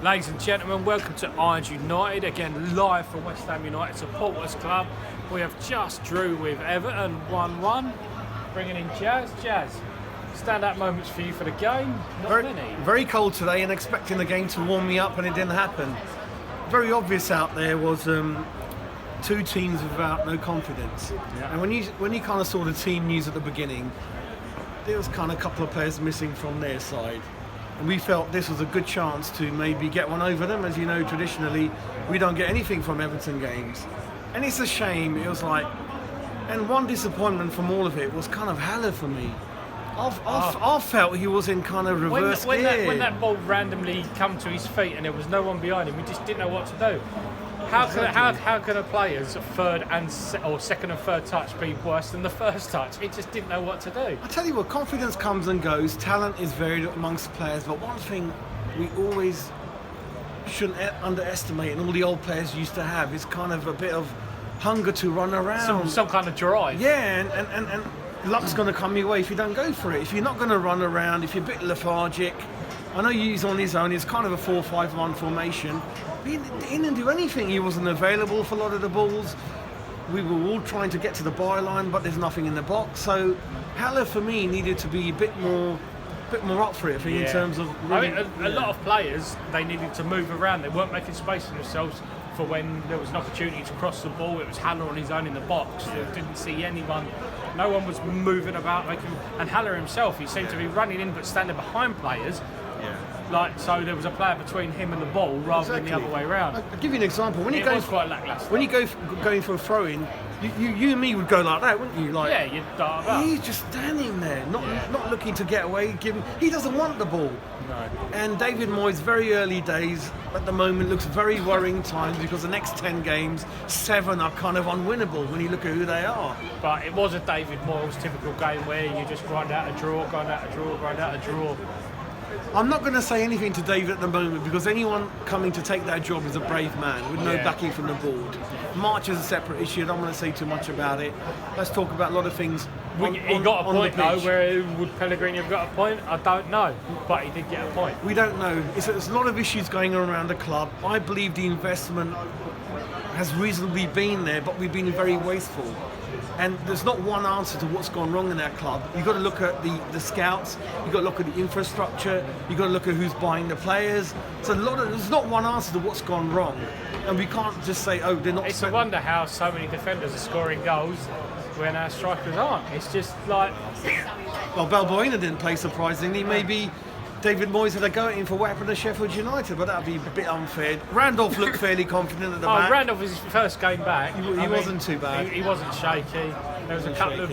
Ladies and gentlemen, welcome to Irons United, again live from West Ham United Supporters Club. We have just drew with Everton 1-1, bringing in Jazz. Jazz, standout moments for you for the game? Not many. Very cold today and expecting the game to warm me up, and it didn't happen. Very obvious out there was two teams without no confidence. Yeah. And when you kind of saw the team news at the beginning, there was kind of a couple of players missing from their side. And we felt this was a good chance to maybe get one over them. As you know, traditionally, we don't get anything from Everton games. And it's a shame. It was like, and one disappointment from all of it was kind of Haller for me. I felt he was in kind of reverse gear. When that ball randomly come to his feet and there was no one behind him, we just didn't know what to do. How can a player's second and third touch be worse than the first touch? He just didn't know what to do. I tell you what, confidence comes and goes. Talent is varied amongst players, but one thing we always shouldn't underestimate, and all the old players used to have, is kind of a bit of hunger to run around. Some kind of drive. Yeah, and luck's going to come your way if you don't go for it. If you're not going to run around, if you're a bit lethargic. I know he's on his own. It's kind of a 4-5-1 formation. He didn't do anything. He wasn't available for a lot of the balls. We were all trying to get to the byline, but there's nothing in the box. So Haller, for me, needed to be a bit more up for it. In terms of. Really, a lot of players, they needed to move around. They weren't making space for themselves for when there was an opportunity to cross the ball. It was Haller on his own in the box. You didn't see anyone. No one was moving about. And Haller himself, he seemed to be running in but standing behind players. So there was a player between him and the ball rather than the other way around. I'll give you an example. When you was quite lacklustre. When you going for a throw-in, you and me would go like that, wouldn't you? Like, yeah, you'd dart up. He's just standing there, not looking to get away. He doesn't want the ball. No. And David Moyes, very early days at the moment, looks very worrying times because the next 10 games, 7 are kind of unwinnable when you look at who they are. But it was a David Moyes typical game where you just grind out a draw, grind out a draw, grind out a draw. I'm not going to say anything to David at the moment because anyone coming to take that job is a brave man with no backing from the board. March is a separate issue. I don't want to say too much about it. Let's talk about a lot of things. He got a point though. Where would Pellegrini have got a point? I don't know, but he did get a point. We don't know. There's a lot of issues going on around the club. I believe the investment has reasonably been there, but we've been very wasteful. And there's not one answer to what's gone wrong in that club. You've got to look at the scouts, you've got to look at the infrastructure, you've got to look at who's buying the players. So there's not one answer to what's gone wrong. And we can't just say, oh, they're not... It's a wonder how so many defenders are scoring goals when our strikers aren't. It's just like... Well, Balbuena didn't play surprisingly. Maybe David Moyes had a go at him for what happened to Sheffield United, but that'd be a bit unfair. Randolph looked fairly confident at the back. Randolph was his first game back. He wasn't too bad. He wasn't shaky. There was a couple of...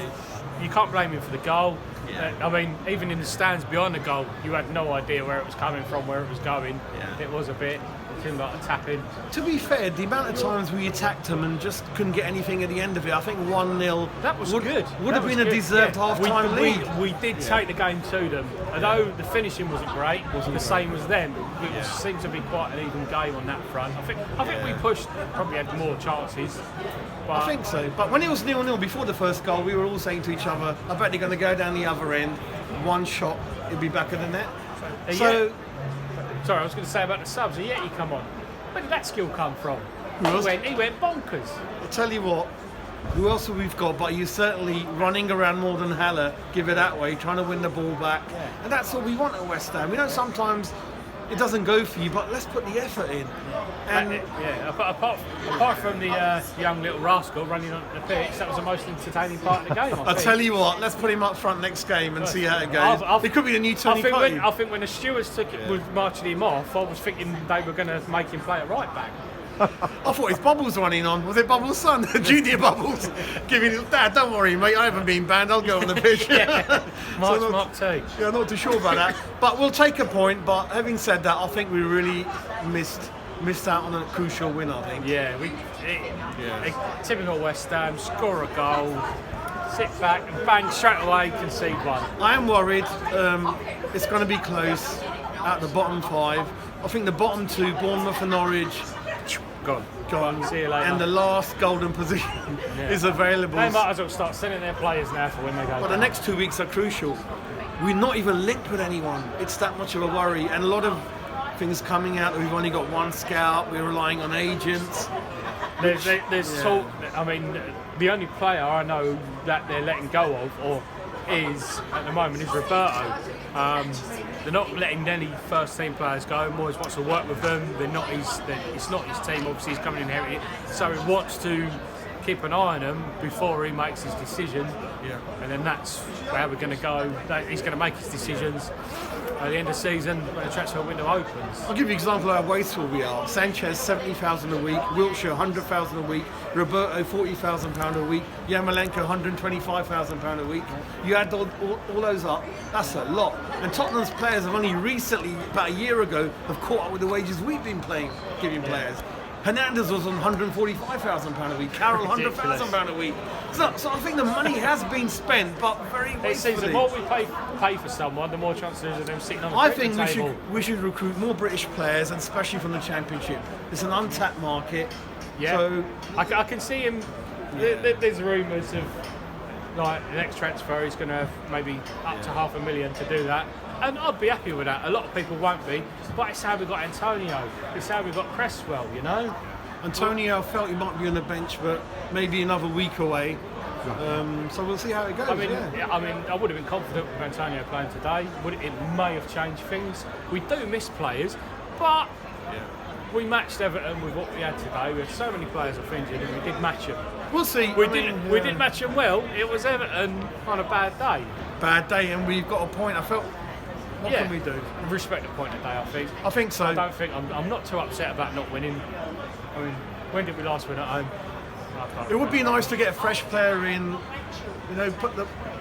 You can't blame him for the goal. Yeah. Even in the stands behind the goal, you had no idea where it was coming from, where it was going. Yeah. It was a bit... It seemed like a tap-in. To be fair, the amount of times we attacked them and just couldn't get anything at the end of it, I think 1-0 that was good. Would have been a deserved half-time lead. We did take the game to them. Although the finishing wasn't great, the same as them. It seemed to be quite an even game on that front. I think we pushed, probably had more chances. But I think so. But when it was 0-0 before the first goal, we were all saying to each other, I bet they're going to go down the other end, one shot, it'll be back of the net. Sorry, I was going to say about the subs. Yet he come on. Where did that skill come from? He went bonkers. I'll tell you what, who else have we've got? But he's certainly running around more than Haller, give it that way, trying to win the ball back. Yeah. And that's what we want at West Ham. We know sometimes it doesn't go for you, but let's put the effort in. And apart from the young little rascal running on the pitch, that was the most entertaining part of the game. I'll tell you what, let's put him up front next game and see how it goes. It could be the new Tony COYI. I think when the stewards was marching him off, I was thinking they were going to make him play a right back. I thought his Bubbles running on. Was it Bubbles' son? Junior Bubbles. Giving his dad, don't worry, mate, I haven't been banned, I'll go on the pitch. Mark 2. Yeah, I'm not too sure about that. But we'll take a point. But having said that, I think we really missed out on a crucial win, I think. Typical West Ham, score a goal, sit back and bang, straight away concede one. I am worried. It's going to be close at the bottom 5. I think the bottom 2, Bournemouth and Norwich, gone. See you later. And the last golden position is available. They might as well start sending their players now for when they go. But the next 2 weeks are crucial. We're not even linked with anyone. It's that much of a worry, and a lot of things coming out that we've only got one scout, we're relying on agents. There's talk. I mean, the only player I know that they're letting go of, or is at the moment, is Roberto. They're not letting any first team players go. Moyes wants to work with them. It's not his team. Obviously, he's coming inherited, so he wants to keep an eye on them before he makes his decision. Yeah. And then that's where we're going to go. He's going to make his decisions at the end of the season when the transfer window opens. I'll give you an example of how wasteful we are. Sanchez, 70,000 a week. Wilshere, 100,000 a week. Roberto, 40,000 pound a week. Yarmolenko, 125,000 pound a week. You add all those up, that's a lot. And Tottenham's players have only recently, about a year ago, have caught up with the wages we've been giving players. Hernandez was on £145,000 a week. Carroll, £100,000 a week. So I think the money has been spent, but very wastefully. The more we pay for someone, the more chances there is of them sitting on the I cricket think table. we should recruit more British players, and especially from the Championship. It's an untapped market. Yeah, So I can see him. There's rumours of like the next transfer he's going to have maybe up to $500,000 to do that, and I'd be happy with that. A lot of people won't be, but it's how we got Antonio. It's how we got Cresswell. You know, Antonio felt he might be on the bench, but maybe another week away. So we'll see how it goes. I would have been confident with Antonio playing today. It may have changed things. We do miss players, but we matched Everton with what we had today. We had so many players off injured, and we did match them. We'll see. We did match them well. It was Everton on a bad day. Bad day, and we've got a point. I felt. What can we do? Respect the point of the day, I think. I think so. I don't think I'm not too upset about not winning. I mean, when did we last win at home? It would be nice to get a fresh player in. You know,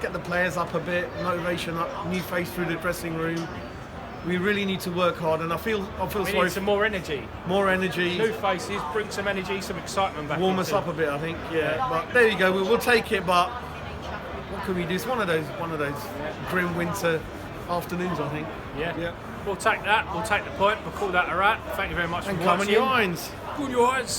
get the players up a bit, motivation up, new face through the dressing room. We really need to work hard, and I feel We sorry. need some more energy. More energy. New faces, bring some energy, some excitement back. Warm us up a bit, I think. Yeah. But there you go. We'll take it. But what can we do? It's one of those grim winter afternoons, I think. Yeah. We'll take that. We'll take the point. We'll call that a wrap. Thank you very much And for come watching. on your irons. Come on your irons.